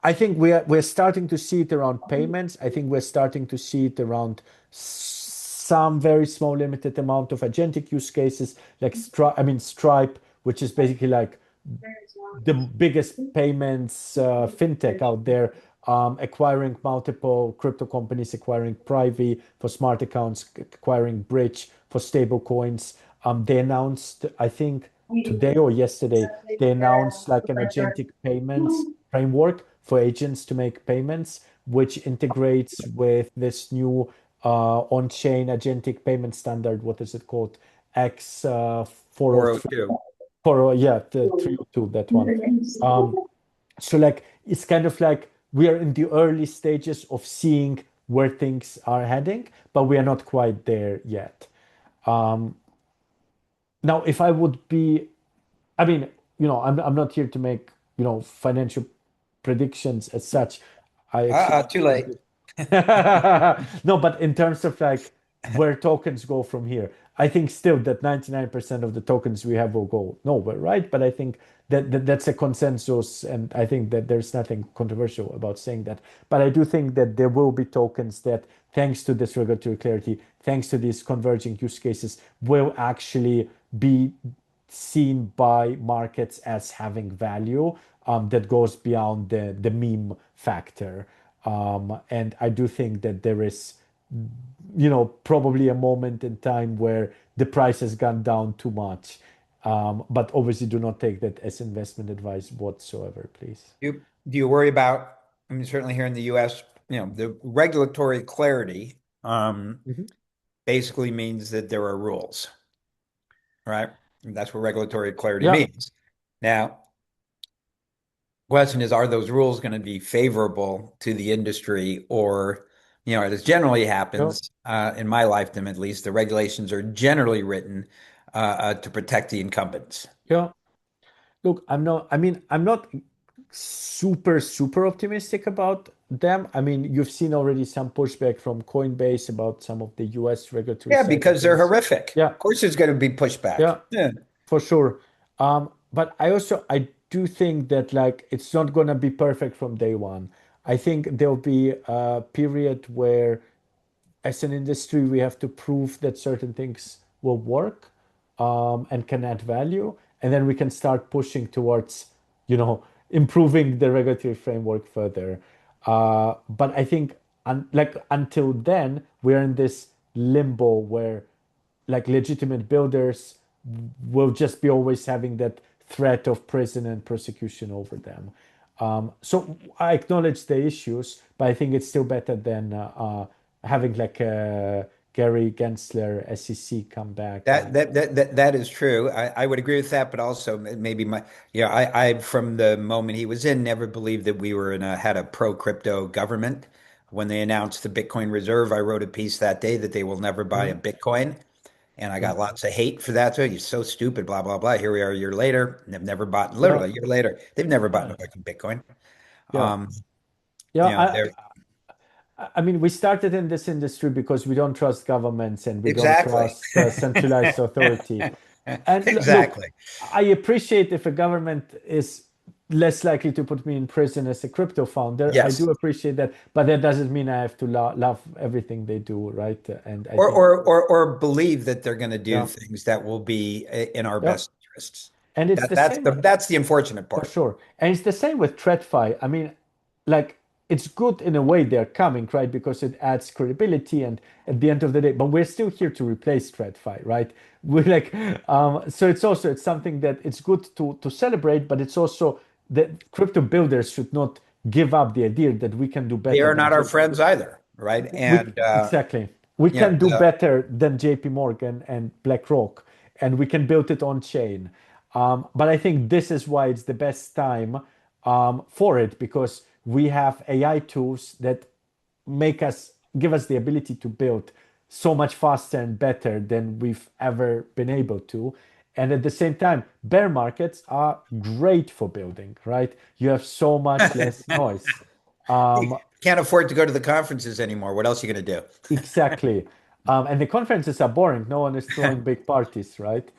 I think we're starting to see it around payments. I think we're starting to see it around some very small limited amount of agentic use cases, like Stripe, which is basically like the biggest payments fintech out there, acquiring multiple crypto companies, acquiring Privy for smart accounts, acquiring Bridge for stable coins. They announced, I think today or yesterday, they announced like an agentic payments framework for agents to make payments, which integrates with this new on-chain agentic payment standard. What is it called? X 403. 402. Yeah, the 302, that one. So like it's kind of like we are in the early stages of seeing where things are heading, but we are not quite there yet. Um, Now, if I would be, I mean, I'm not here to make, financial predictions as such. I actually Too late. no, but in terms of like where tokens go from here, I think still that 99% of the tokens we have will go nowhere, right? But I think that's a consensus, and I think that there's nothing controversial about saying that. But I do think that there will be tokens that, thanks to this regulatory clarity, thanks to these converging use cases, will actually be seen by markets as having value, that goes beyond the meme factor. And I do think that there is, probably a moment in time where the price has gone down too much. But obviously, do not take that as investment advice whatsoever, please. Do you worry about, I mean, certainly here in the US, the regulatory clarity Mhm. basically means that there are rules, right? And that's what regulatory clarity Yeah, means. Now, question is, are those rules going to be favorable to the industry or, as generally yeah, happens, in my lifetime at least, the regulations are generally written to protect the incumbents. yeah. Look, I'm not super, super optimistic about them. I mean, you've seen already some pushback from Coinbase about some of the US regulatory Yeah, side of because they're things. horrific. Yeah, Of course, there's going to be pushback. yeah, Yeah. for sure. But I do think that like it's not gonna be perfect from day one. I think there'll be a period where, as an industry, we have to prove that certain things will work, and can add value, and then we can start pushing towards, improving the regulatory framework further. But I think, like until then, we're in this limbo where, like, legitimate builders will just be always having that threat of prison and prosecution over them. So I acknowledge the issues, but I think it's still better than having like Gary Gensler, SEC, come back and That is true. I would agree with that, but also maybe I from the moment he was in never believed that we were had a pro crypto government. When they announced the Bitcoin reserve, I wrote a piece that day that they will never buy a Mhm. Bitcoin. And I Yeah, got lots of hate for that. So you're so stupid, blah, blah, blah. Here we are a year later. And they've never bought, yeah, literally a year later, they've never bought yeah, a fucking Bitcoin. yeah. Um, Yeah, they're I mean, we started in this industry because we don't trust governments and we don't exactly. trust centralized authority. And look, Exactly. I appreciate if a government is less likely to put me in prison as a crypto founder. I Yes. do appreciate that, but that doesn't mean I have to love everything they do, right? And I Or think, or or or believe that they're going to do yeah, things that will be in our yeah. best interests. And it's That the that's same. the that's the unfortunate For part. sure. And it's the same with TradFi. I mean, like, it's good in a way they're coming, right? Because it adds credibility and at the end of the day, but we're still here to replace TradFi, right? We're like, so it's something that it's good to celebrate, but it's also that crypto builders should not give up the idea that we can do They better are than not our friends either, right? we And exactly we you know can do the better than JP Morgan and BlackRock, and we can build it on chain. But I think this is why it's the best time for it, because we have AI tools that give us the ability to build so much faster and better than we've ever been able to. And at the same time, bear markets are great for building, right? You have so much less noise. you Um, can't afford to go to the conferences anymore. What else are you going to Exactly. And the conferences are boring. No one is do? throwing big parties, right?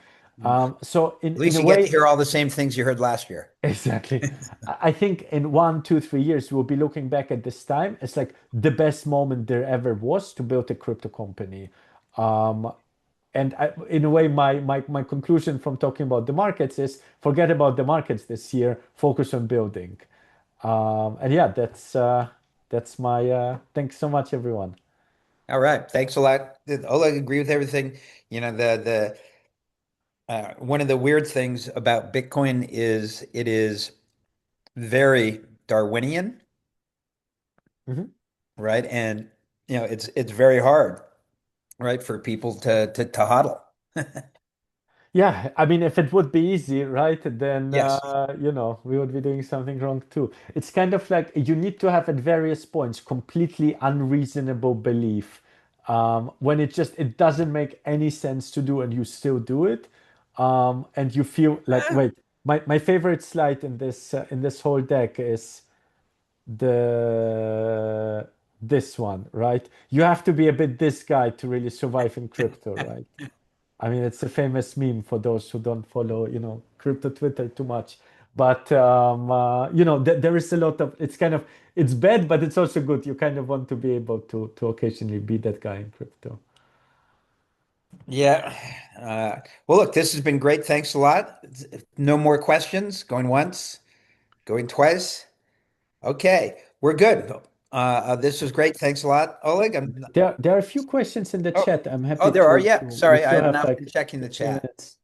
So At in least a you get to way, hear all the same things you heard last year. exactly. I think in 1, 2, 3 years, we'll be looking back at this time as like the best moment there ever was to build a crypto company. Um, and in a way, my conclusion from talking about the markets is forget about the markets this year, focus on building. And yeah, that's my thanks so much, everyone. All right. Thanks a lot. Oleg, agree with everything. One of the weird things about Bitcoin is it is very Darwinian, Mhm. right? And it's very hard, right, for people to hodl. Yeah, I mean, if it would be easy, right, then Yes. we would be doing something wrong too. It's kind of like you need to have at various points completely unreasonable belief, when it doesn't make any sense to do, and you still do it, and you feel like, Ah, wait, my favorite slide in this whole deck is the this one, right? You have to be a bit this guy to really survive in crypto, right? I mean, it's a famous meme for those who don't follow, crypto Twitter too much. But there is a lot of it's bad, but it's also good. You kind of want to be able to occasionally be that guy in crypto. Yeah. Well, look, this has been great. Thanks a lot. No more questions. Going once, going twice. Okay, we're good. This was great. Thanks a lot, Oleg. There are a few questions in the Oh, chat. I'm oh, happy there are. to Yeah. we Sorry, I still have have not been like checking the 15 chat. minutes.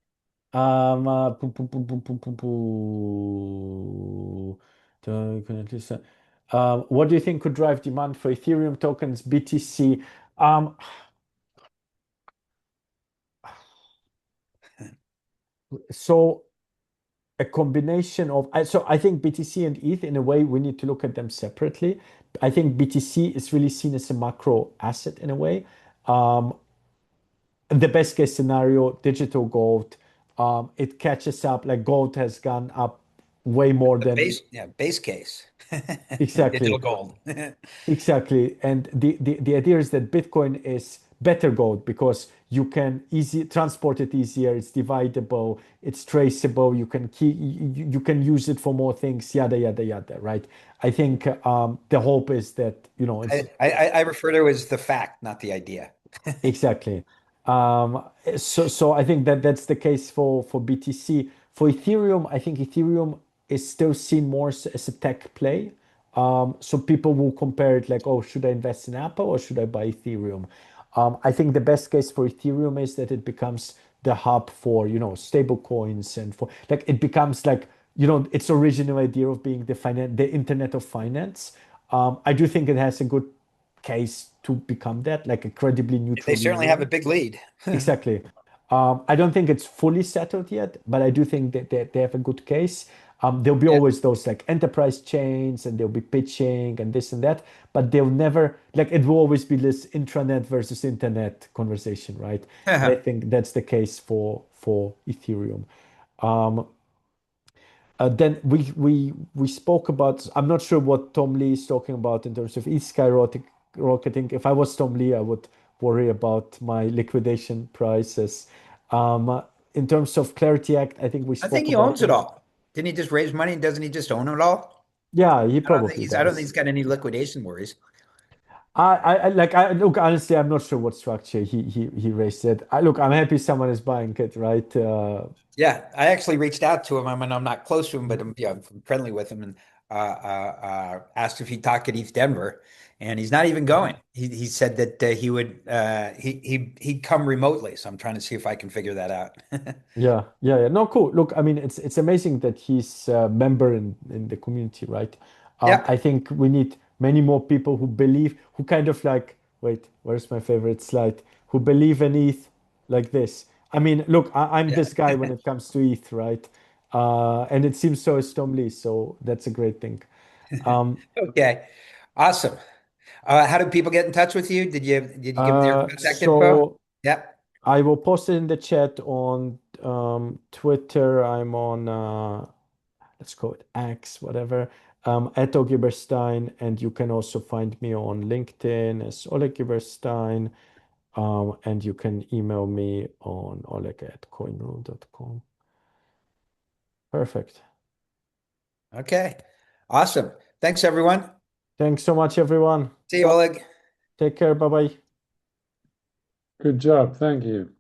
Poo, poo, poo, poo, poo, poo, poo. You can at least, what do you think could drive demand for Ethereum tokens, BTC? So a combination of so I think BTC and ETH in a way we need to look at them separately. I think BTC is really seen as a macro asset in a way. Um, the best case scenario, digital gold, it catches up. Like gold has gone up way more The than base case. Digital exactly. gold. Exactly. And the idea is that Bitcoin is better gold because you can easy transport it easier, it's dividable, it's traceable, you can use it for more things, yada yada yada, right? I think the hope is that, I refer to it as the fact, not the idea. exactly. So I think that that's the case for BTC. For Ethereum, I think Ethereum is still seen more as a tech play. So people will compare it like, oh, should I invest in Apple or should I buy Ethereum? I think the best case for Ethereum is that it becomes the hub for, stable coins and for like it becomes like, its original idea of being the internet of finance. I do think it has a good case to become that, like a credibly They neutral certainly have a medium. big lead. Exactly. I don't think it's fully settled yet, but I do think that they have a good case. There'll be Yeah. always those like enterprise chains and they'll be pitching and this and that, but they'll never like it will always be this intranet versus internet conversation, right? And I think that's the case for Ethereum. Um, then we spoke about. I'm not sure what Tom Lee is talking about in terms of rocketing. If I was Tom Lee, I would worry about my liquidation prices. In terms of Clarity Act, I think we I think spoke he about owns it it. all. Didn't he just raise money? Doesn't he just own it all? Yeah, he I don't think probably he's does. got any liquidation worries. I look honestly, I'm not sure what structure he raised it. I'm happy someone is buying it, right? Yeah, I actually reached out to him. I mean, I'm not close to him, but Mhm. I'm friendly with him, and asked if he'd talk at ETH Denver, and he's not even going. He said that he would he'd come remotely. So I'm trying to see if I can figure that out. Yeah, yeah, yeah. No, cool. Look, I mean, it's amazing that he's a member in the community, right? Yeah, I think we need many more people who believe, who kind of like, wait, where's my favorite slide? Who believe in ETH like this. I mean, look, I'm yeah. this guy when it comes to ETH, right? And it seems so is Tom Lee, so that's a great thing. Um, Okay, awesome. How do people get in touch with you? Did you give them your contact info? so Yep. I will post it in the chat on Twitter. I'm on let's call it X, whatever, at Oleg Giberstein. And you can also find me on LinkedIn as Oleg Giberstein. And you can email me on oleg@coinrule.com. Perfect. Okay. Awesome. Thanks, everyone. Thanks so much, everyone. See you, Oleg. Take care. Bye bye. Good job. Thank you.